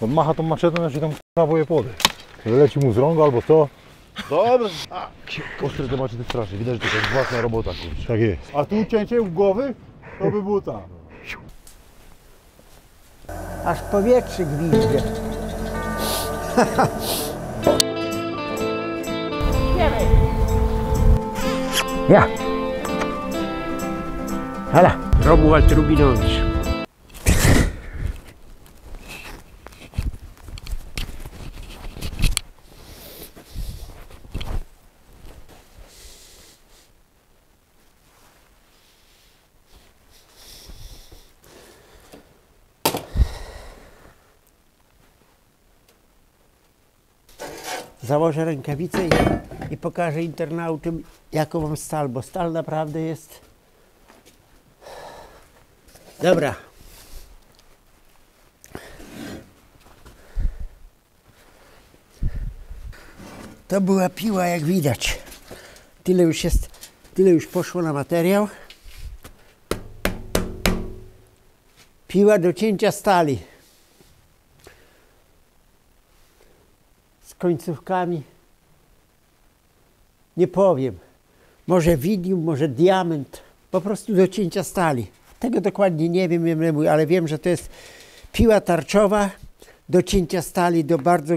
On macha tą maczetą, znaczy tam k***a pody. Leci mu z rąk albo co? Dobrze. Ostre te maczety strasznie. Widać, że to jest własna robota. Kurczę. Tak jest. A tu cięcie w głowy, to by było tam. Aż powietrze gwizdże. Ja. Hala. Romuald Rubinowicz. Założę rękawice i pokażę internautom, jaką mam stal, bo stal naprawdę jest... Dobra. To była piła, jak widać. Tyle już poszło na materiał. Piła do cięcia stali. Z końcówkami. Nie powiem. Może widium, może diament. Po prostu do cięcia stali. Tego dokładnie nie wiem, ale wiem, że to jest piła tarczowa do cięcia stali, do bardzo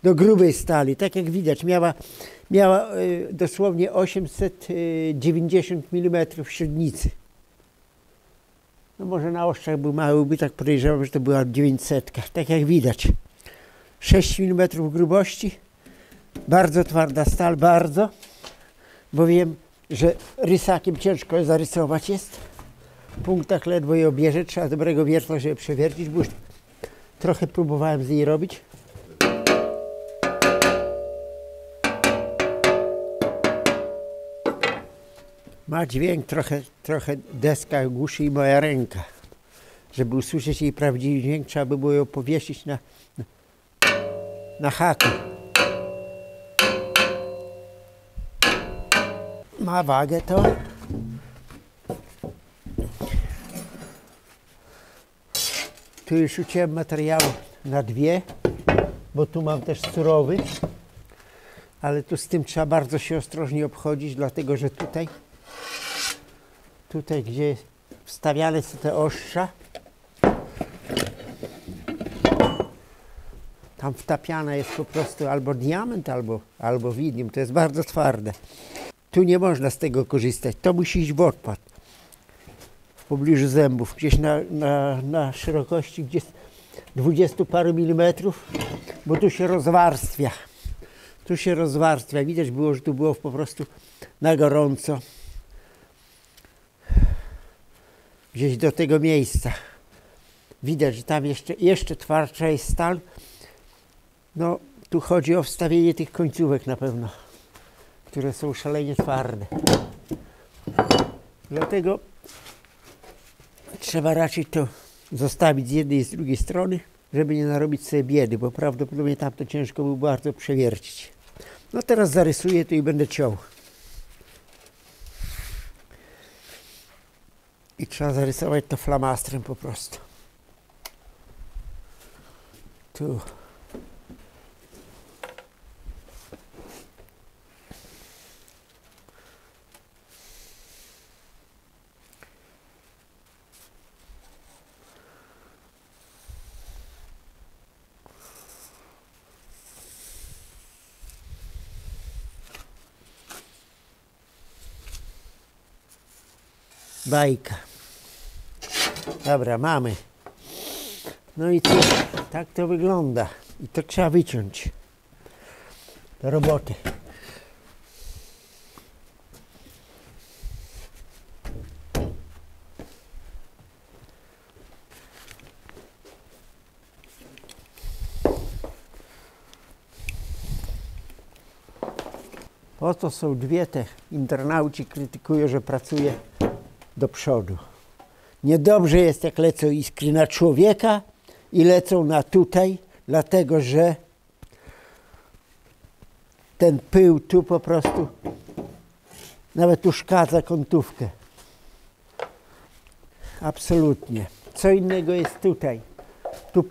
grubej stali. Tak jak widać, miała dosłownie 890 mm średnicy. No może na ostrzach był mały, by tak podejrzewam, że to była 900. Tak jak widać. 6 mm grubości. Bardzo twarda stal, bardzo. Bo wiem, że rysakiem ciężko zarysować jest. W punktach ledwo je obierze, trzeba dobrego wiertła, żeby przewiercić, bo już trochę próbowałem z niej robić. Ma dźwięk, trochę deska głuszy i moja ręka. Żeby usłyszeć jej prawdziwy dźwięk, trzeba by było ją powiesić na haku. Ma wagę to. Tu już uciąłem materiału na 2, bo tu mam też surowy, ale tu z tym trzeba bardzo się ostrożnie obchodzić, dlatego że tutaj gdzie wstawiane są te ostrza, tam wtapiana jest po prostu albo diament, albo widium. To jest bardzo twarde. Tu nie można z tego korzystać. To musi iść w odpad. W pobliżu zębów. Gdzieś na szerokości gdzieś 20 paru milimetrów, bo tu się rozwarstwia. Tu się rozwarstwia. Widać było, że tu było po prostu na gorąco. Gdzieś do tego miejsca. Widać, że tam jeszcze twardsza jest stal. No, tu chodzi o wstawienie tych końcówek na pewno, które są szalenie twarde. Dlatego trzeba raczej to zostawić z jednej i z drugiej strony, żeby nie narobić sobie biedy, bo prawdopodobnie tamto ciężko by bardzo przewiercić. No teraz zarysuję to i będę ciął. I trzeba zarysować to flamastrem po prostu. Tu. Bajka. Dobra, mamy. No i cóż, tak to wygląda. I to trzeba wyciąć. Do roboty. Oto są dwie te. Internauci krytykują, że pracuje do przodu. Niedobrze jest, jak lecą iskry na człowieka i lecą na tutaj, dlatego że ten pył tu po prostu nawet uszkadza kątówkę. Absolutnie. Co innego jest tutaj. Tu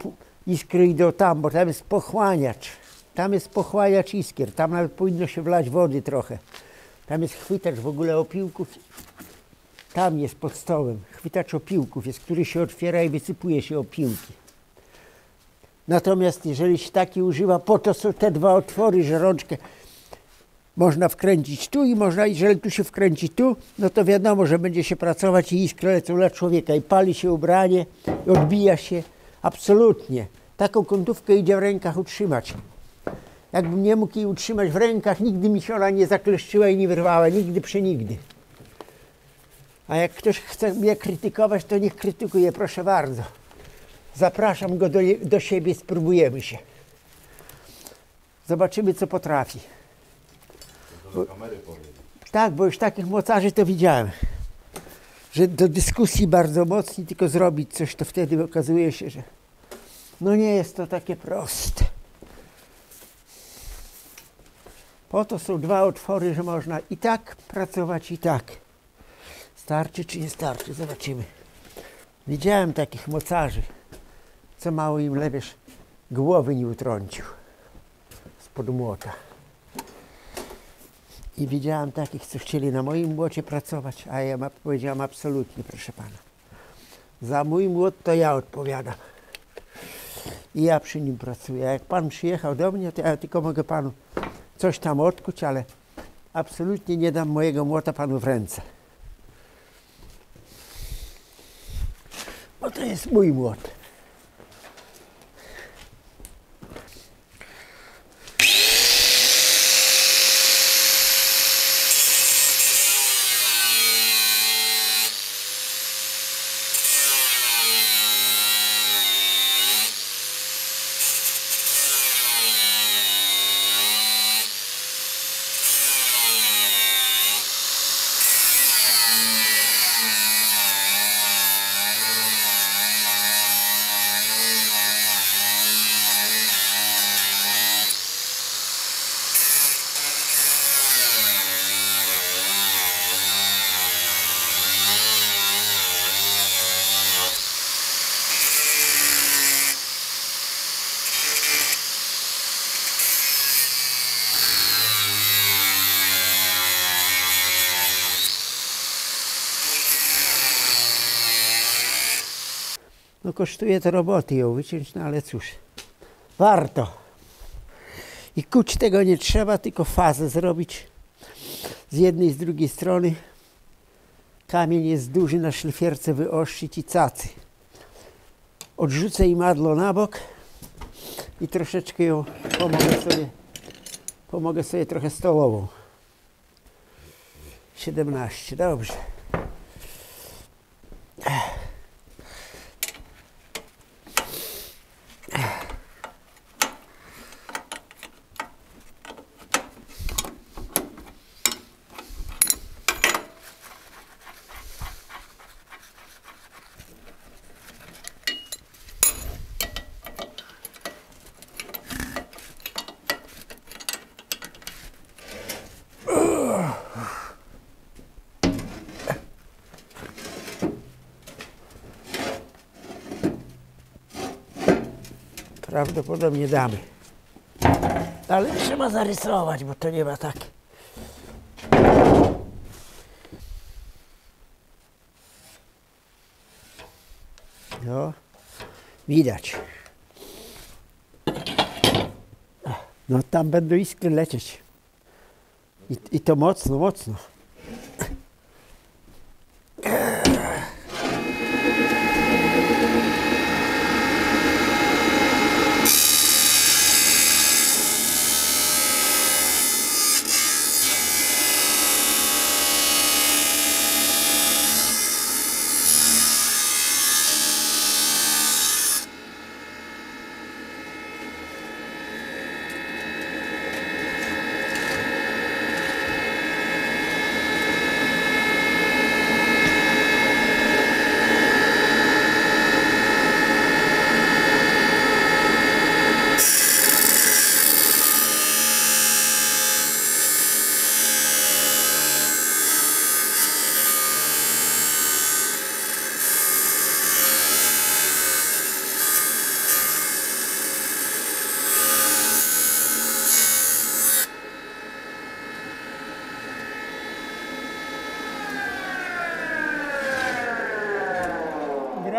Iskry idą tam, bo tam jest pochłaniacz. Tam jest pochłaniacz iskier. Tam nawet powinno się wlać wody trochę. Tam jest chwytacz w ogóle opiłków. Tam jest pod stołem. Chwytacz opiłków jest, który się otwiera i wysypuje się opiłki. Natomiast jeżeli się taki używa, po to są te dwa otwory, że rączkę można wkręcić tu i można, jeżeli tu się wkręci tu, no to wiadomo, że będzie się pracować i iskry lecą dla człowieka i pali się ubranie, i odbija się. Absolutnie. Taką kątówkę idzie w rękach utrzymać. Jakbym nie mógł jej utrzymać w rękach, nigdy mi się ona nie zakleszczyła i nie wyrwała, nigdy przenigdy. A jak ktoś chce mnie krytykować, to niech krytykuje, proszę bardzo. Zapraszam go do siebie, spróbujemy się. Zobaczymy, co potrafi. Tak, bo już takich mocarzy to widziałem. Że do dyskusji bardzo mocni, tylko zrobić coś, to wtedy okazuje się, że no nie jest to takie proste. Po to są dwa otwory, że można i tak pracować, i tak. Starczy czy nie starczy? Zobaczymy. Widziałem takich mocarzy, co mało im lewiesz głowy nie utrącił spod młota. I widziałem takich, co chcieli na moim młocie pracować, a ja powiedziałem absolutnie, proszę pana. Za mój młot to ja odpowiadam. I ja przy nim pracuję. A jak pan przyjechał do mnie, to ja tylko mogę panu coś tam odkuć, ale absolutnie nie dam mojego młota panu w ręce. Bo to jest mój młot. No kosztuje to roboty ją wyciąć, no ale cóż, warto. I kuć tego nie trzeba, tylko fazę zrobić z jednej i z drugiej strony. Kamień jest duży, na szlifierce wyostrzyć i cacy. Odrzucę i madło na bok i troszeczkę ją pomogę sobie trochę stołową. 17, dobrze. Prawdopodobnie damy. Ale trzeba zarysować, bo to nie ma tak. No, widać. No tam będą iskry lecieć. I to mocno, mocno.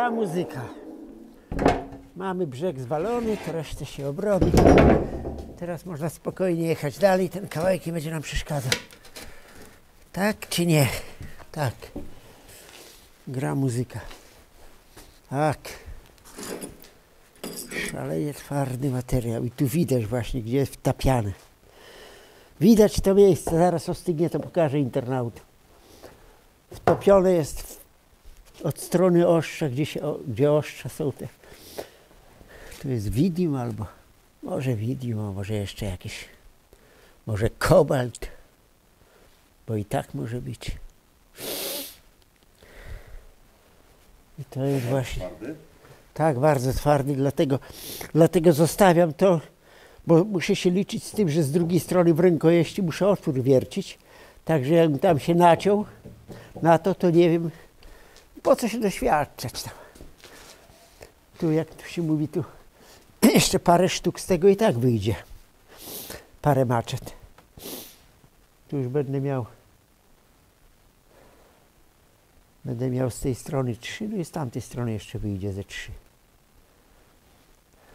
gra muzyka. Mamy brzeg zwalony, to resztę się obroni. Teraz można spokojnie jechać dalej, ten kawałek nie będzie nam przeszkadzał. Tak czy nie? Tak. Gra muzyka. Tak. Szalenie twardy materiał i tu widać właśnie, gdzie jest wtapiane. Widać to miejsce, zaraz ostygnie, to pokażę internautom. Wtopione jest od strony ostrza, gdzie ostrza są te. Tu jest widium albo może widium, a może jeszcze jakieś, może kobalt, bo i tak może być. I to jest właśnie, tak, bardzo twardy, dlatego zostawiam to, bo muszę się liczyć z tym, że z drugiej strony w rękojeści muszę otwór wiercić, także jakbym tam się naciął na to nie wiem, po co się doświadczać tam. Tu, jak to się mówi, tu jeszcze parę sztuk z tego i tak wyjdzie. Parę maczet. Tu już będę miał z tej strony 3, no i z tamtej strony jeszcze wyjdzie ze 3.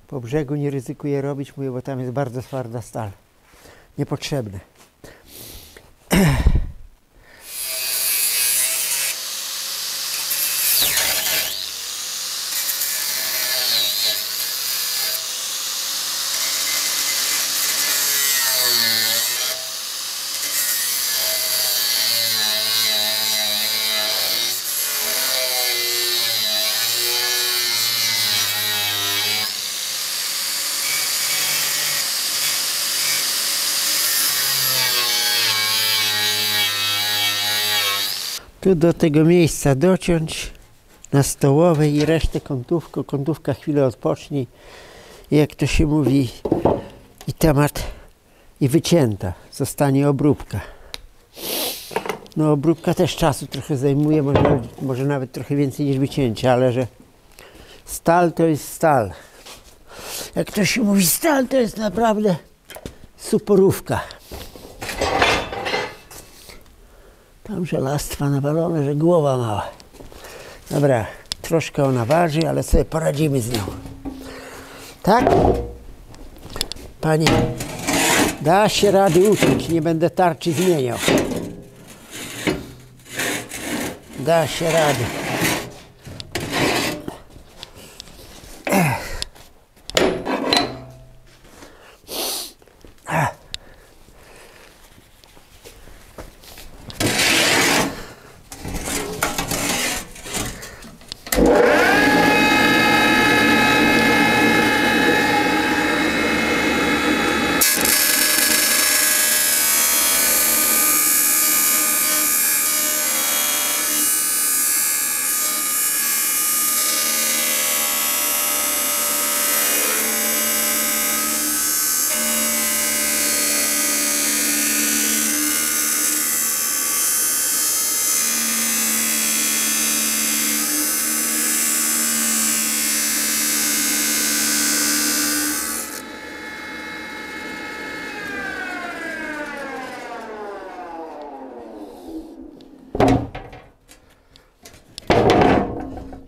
Po brzegu nie ryzykuję robić, mówię, bo tam jest bardzo twarda stal. Niepotrzebne. Tu do tego miejsca dociąć na stołowej i resztę kątówka chwilę odpocznie, jak to się mówi, i temat i wycięta, zostanie obróbka. No obróbka też czasu trochę zajmuje, może nawet trochę więcej niż wycięcie, ale że stal to jest stal. Jak to się mówi, stal to jest naprawdę suporówka. Tam żelastwa nawalone, że głowa mała. Dobra, troszkę ona waży, ale sobie poradzimy z nią. Tak? Panie, da się rady uczyć, nie będę tarczy zmieniał. Da się rady.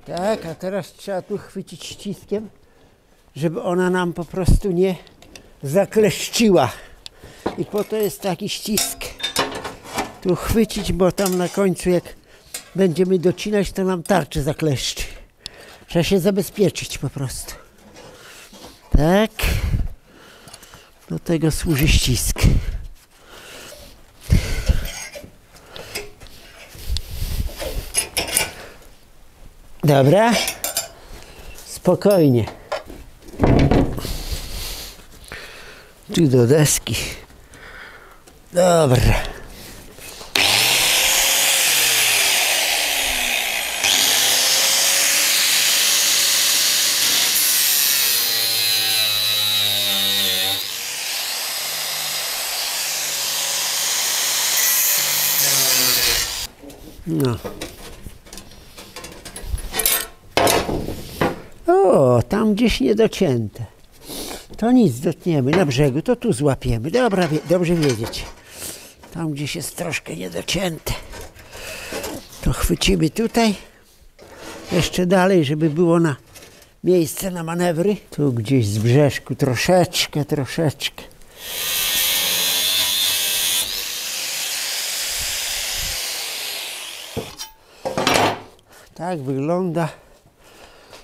Tak, a teraz trzeba tu chwycić ściskiem, żeby ona nam po prostu nie zakleszczyła. I po to jest taki ścisk. Tu chwycić, bo tam na końcu jak będziemy docinać, to nam tarczę zakleszczy. Trzeba się zabezpieczyć po prostu. Tak. Do tego służy ścisk. Dobra, spokojnie. Tu do deski. Dobra. No. O, tam gdzieś niedocięte. To nic, dotniemy na brzegu, to tu złapiemy. Dobra, dobrze wiedzieć. Tam gdzieś jest troszkę niedocięte. To chwycimy tutaj Jeszcze dalej, żeby było na miejsce na manewry. Tu gdzieś z brzeszku troszeczkę. Tak wygląda.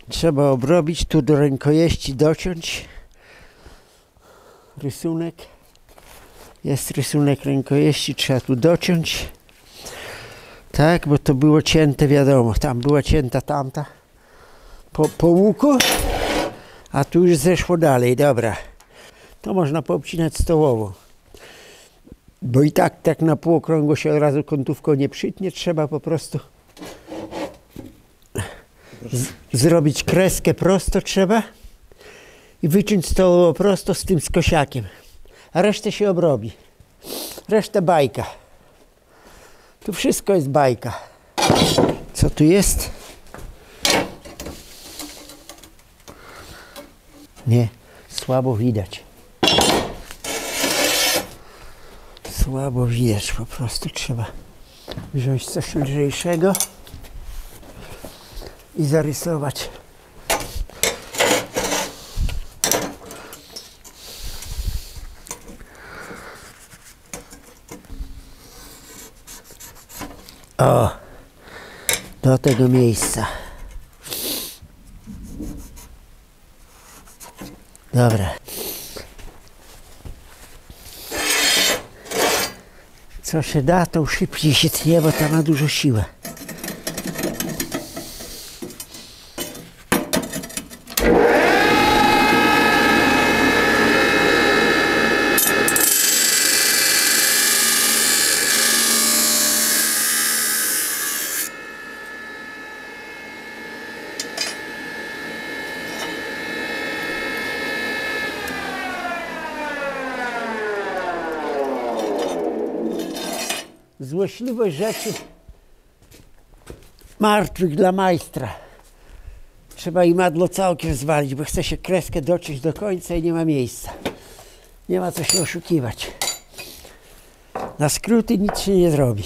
Trzeba obrobić, tu do rękojeści dociąć. Rysunek. Jest rysunek rękojeści, trzeba tu dociąć. Tak, bo to było cięte, wiadomo. Tam była cięta tamta po łuku, a tu już zeszło dalej. Dobra. To można poobcinać stołowo. Bo i tak na półokrągło się od razu kątówką nie przytnie. Trzeba po prostu zrobić kreskę prosto trzeba i wyciąć stołowo prosto z tym skosiakiem. A resztę się obrobi. Resztę bajka. Tu wszystko jest bajka. Co tu jest? Nie, słabo widać. Słabo widać, po prostu trzeba wziąć coś lżejszego i zarysować. O, do tego miejsca. Dobra. Co się da, to szybciej się tnie, bo ta ma dużo siły. Złośliwość rzeczy martwych dla majstra. Trzeba imadło całkiem zwalić, bo chce się kreskę dociąć do końca i nie ma miejsca. Nie ma co się oszukiwać. Na skróty nic się nie zrobi.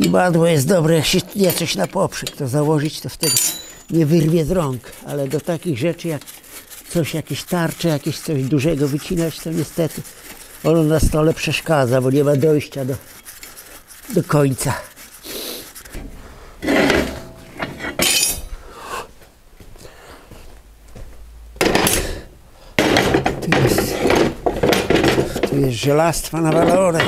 Imadło jest dobre, jak się tnie coś na poprzek, to założyć, to wtedy nie wyrwie z rąk. Ale do takich rzeczy jak coś, jakieś tarcze, jakieś coś dużego wycinać, to niestety ono na stole przeszkadza, bo nie ma dojścia do końca. Tu jest żelastwa nawalone.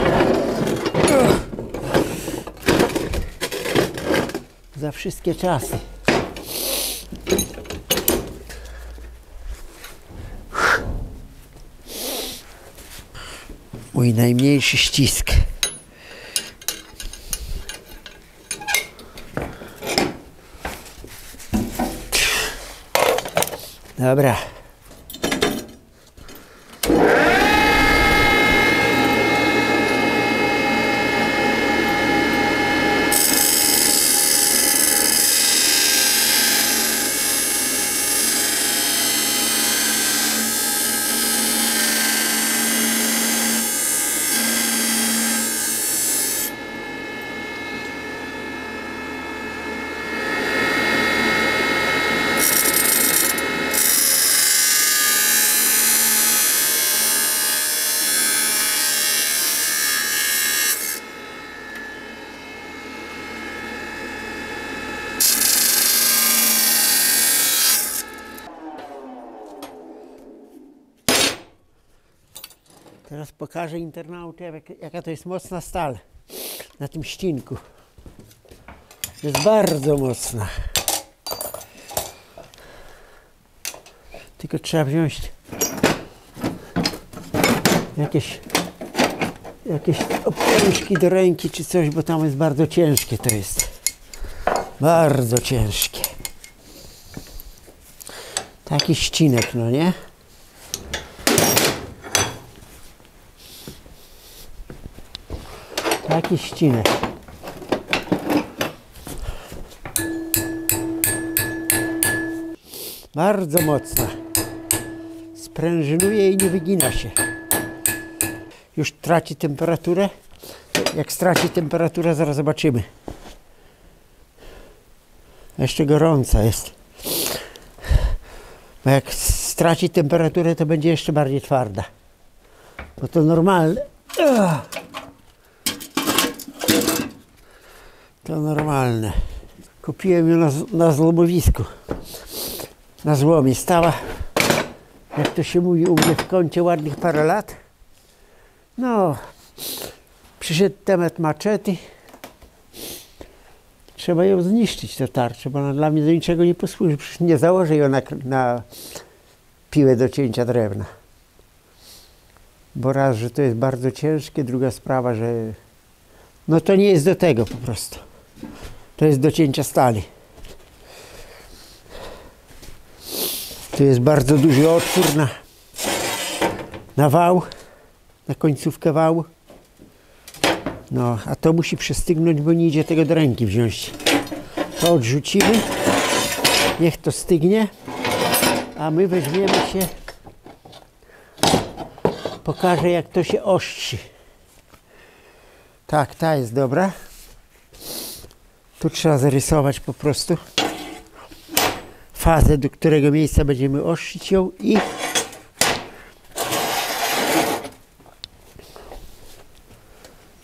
Za wszystkie czasy. Mój najmniejszy ścisk. Dobra. Teraz pokażę internautom, jaka to jest mocna stal na tym ścińku. Jest bardzo mocna. Tylko trzeba wziąć jakieś obciążki do ręki czy coś, bo tam jest bardzo ciężkie to jest. Bardzo ciężkie. Taki ścinek, no nie? Taki ścinek. Bardzo mocna. Sprężynuje i nie wygina się. Już traci temperaturę. Jak straci temperaturę, zaraz zobaczymy. Jeszcze gorąca jest. Bo jak straci temperaturę, to będzie jeszcze bardziej twarda. Bo to normalne. To normalne. Kupiłem ją na złomowisku. Na złomie. Stała, jak to się mówi, u mnie w kącie ładnych parę lat. No, przyszedł temat maczety. Trzeba ją zniszczyć, tę tarczę, bo ona dla mnie do niczego nie posłuży. Przecież nie założę ją na piłę do cięcia drewna. Bo raz, że to jest bardzo ciężkie, druga sprawa, że no to nie jest do tego po prostu. To jest do cięcia stali. Tu jest bardzo duży otwór na wał, na końcówkę wału. No, a to musi przestygnąć, bo nie idzie tego do ręki wziąć. To odrzucimy, niech to stygnie, a my weźmiemy się, pokażę, jak to się ostrzy. Tak, ta jest dobra. Tu trzeba zarysować po prostu fazę, do którego miejsca będziemy ostrzyć ją i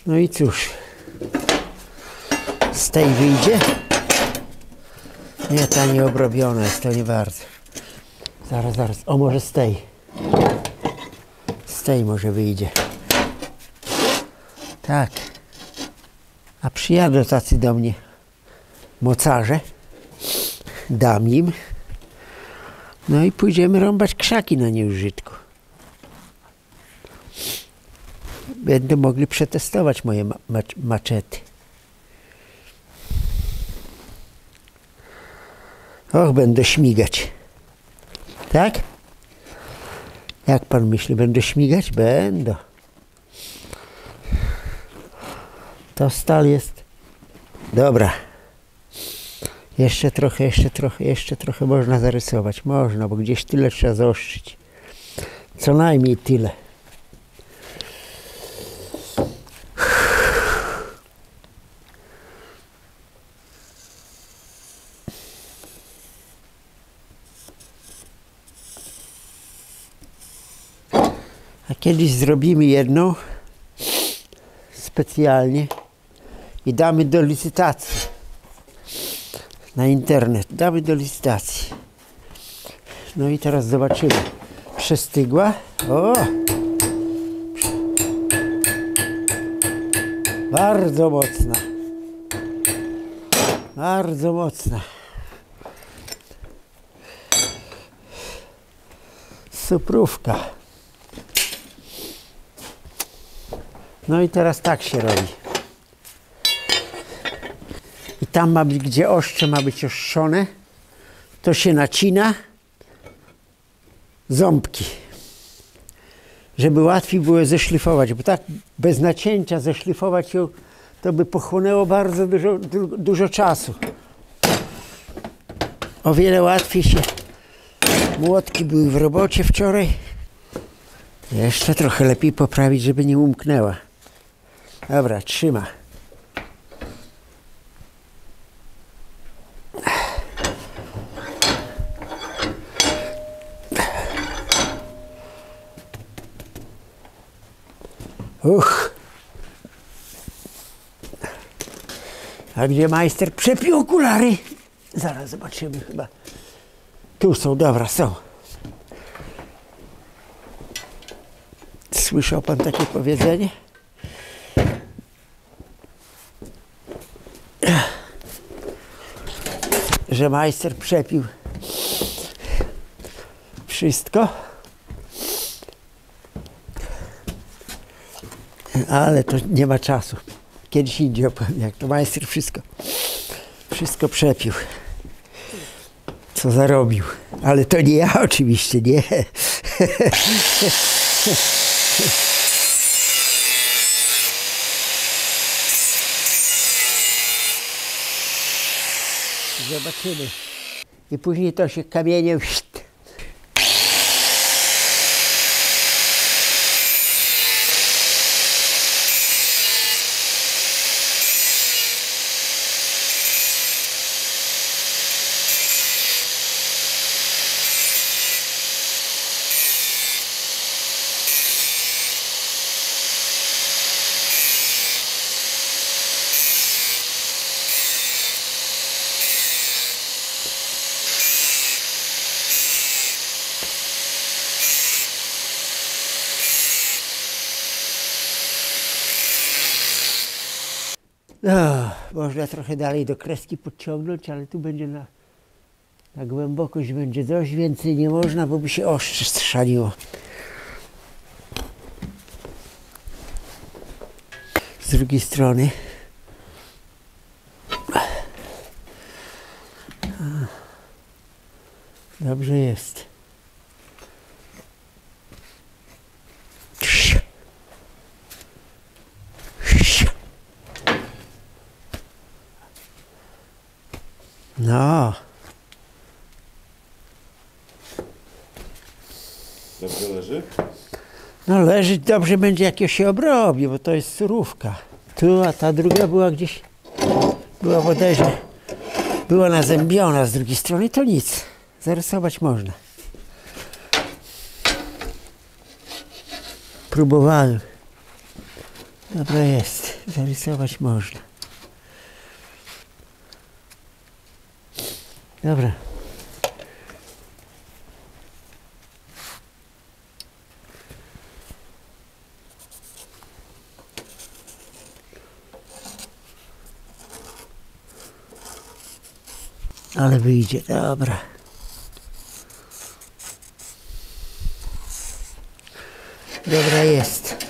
no i cóż, z tej wyjdzie. Nie, ta nie obrobiona jest, to nie bardzo. Zaraz, o może z tej. Z tej może wyjdzie. Tak. A przyjadą tacy do mnie mocarze. Dam im. No i pójdziemy rąbać krzaki na nieużytku. Będą mogli przetestować moje maczety. Och, będę śmigać. Tak? Jak pan myśli, będę śmigać? Będę. To stal jest. Dobra. Jeszcze trochę można zarysować. Można, bo gdzieś tyle trzeba zaostrzyć. Co najmniej tyle. A kiedyś zrobimy jedną specjalnie i damy do licytacji. Na internet. Damy do licytacji. No i teraz zobaczymy. Przestygła. O! Bardzo mocna. Bardzo mocna. Suprówka. No i teraz tak się robi. I tam ma być, gdzie ostrze ma być ostrzone, to się nacina ząbki, żeby łatwiej było zeszlifować, bo tak bez nacięcia zeszlifować ją, to by pochłonęło bardzo dużo czasu. O wiele łatwiej się, młotki były w robocie wczoraj, jeszcze trochę lepiej poprawić, żeby nie umknęła. Dobra, trzyma. A gdzie majster przepił okulary? Zaraz zobaczymy chyba. Tu są, dobra, są. Słyszał pan takie powiedzenie? Że majster przepił wszystko. Ale to nie ma czasu. Kiedyś indziej opowiem, jak to majster wszystko przepił. Co zarobił. Ale to nie ja oczywiście, nie. Zobaczymy. I później to się kamieniem No, można trochę dalej do kreski podciągnąć, ale tu będzie na głębokość będzie dość, więcej nie można, bo by się ostrze strzeliło. Z drugiej strony dobrze jest. No. Dobrze leży? No leżeć dobrze będzie, jak się obrobi, bo to jest surówka. Tu, a ta druga była gdzieś, była bodajże, była nazębiona z drugiej strony, to nic. Zarysować można. Próbowałem. Dobra jest, zarysować można. Dobra. Ale wyjdzie, dobra. Dobra jest.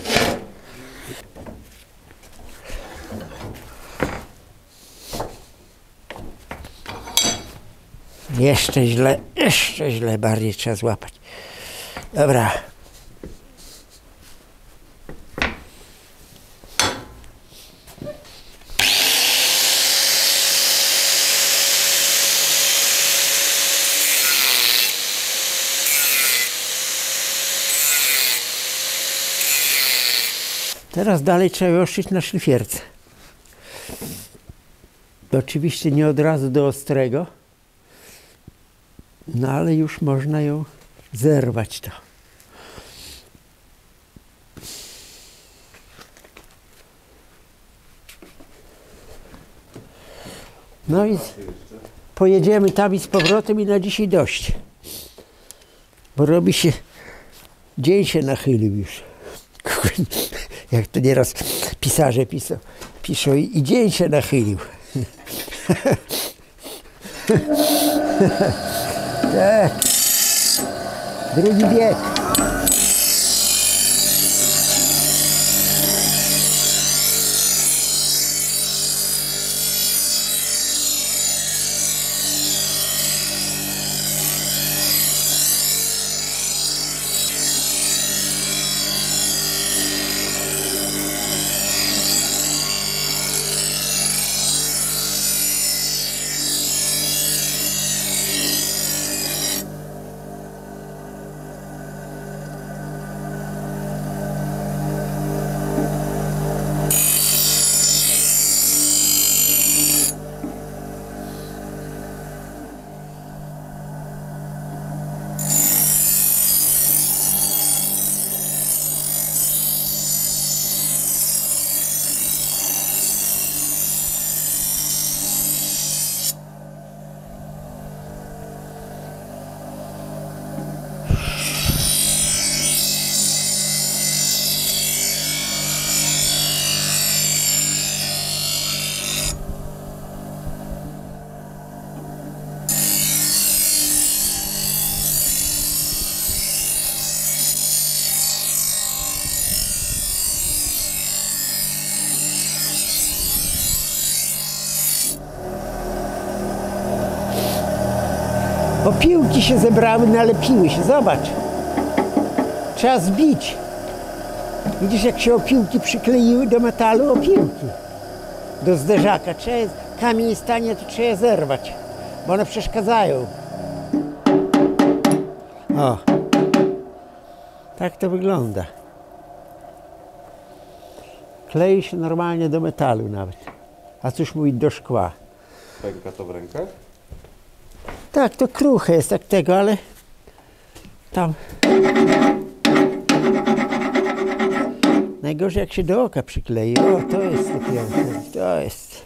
Jeszcze źle, bardziej trzeba złapać. Dobra. Teraz dalej trzeba ostrzyć na szlifierce. Oczywiście nie od razu do ostrego, no ale już można ją zerwać to. No i pojedziemy tam i z powrotem i na dzisiaj dość. Bo robi się, dzień się nachylił już. Jak to nieraz pisarze piszą i dzień się nachylił. Tak. Drugi bieg. Bo piłki się zebrały, nalepiły się. Zobacz. Trzeba zbić. Widzisz, jak się opiłki przykleiły do metalu, opiłki. Do zderzaka. Kamień stanie, to trzeba je zerwać, bo one przeszkadzają. O. Tak to wygląda. Klei się normalnie do metalu nawet. A cóż mówić, do szkła. Pęka to w rękach? Tak, to kruche jest tak tego, ale tam. Najgorzej jak się do oka przyklei. O, to jest dopiero, to jest.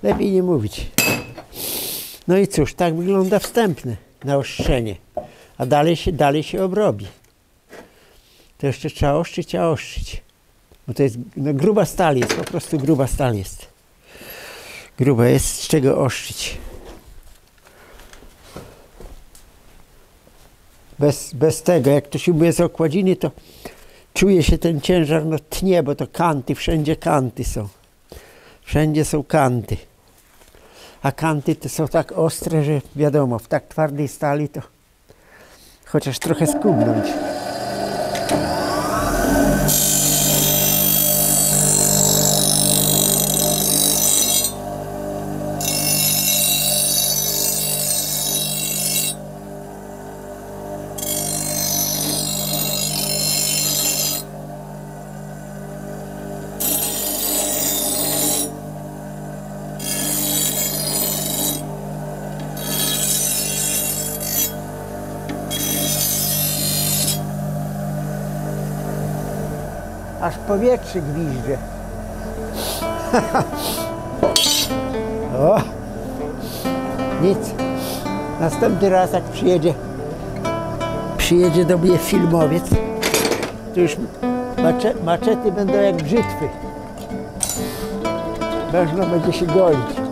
Lepiej nie mówić. No i cóż, tak wygląda wstępne naostrzenie. A dalej się obrobi. To jeszcze trzeba ostrzyć, a ostrzyć. Bo to jest, no gruba stal jest, po prostu gruba stal jest. Gruba jest z czego oszczyć. Bez tego, jak to śrubuje z okładziny, to czuje się ten ciężar, no tnie, bo to kanty, wszędzie kanty są. Wszędzie są kanty. A kanty to są tak ostre, że wiadomo, w tak twardej stali to chociaż trochę skubnąć. Aż powietrze gwizdże. O! Nic. Następny raz jak przyjedzie do mnie filmowiec, to już maczety będą jak brzytwy. Można będzie się golić.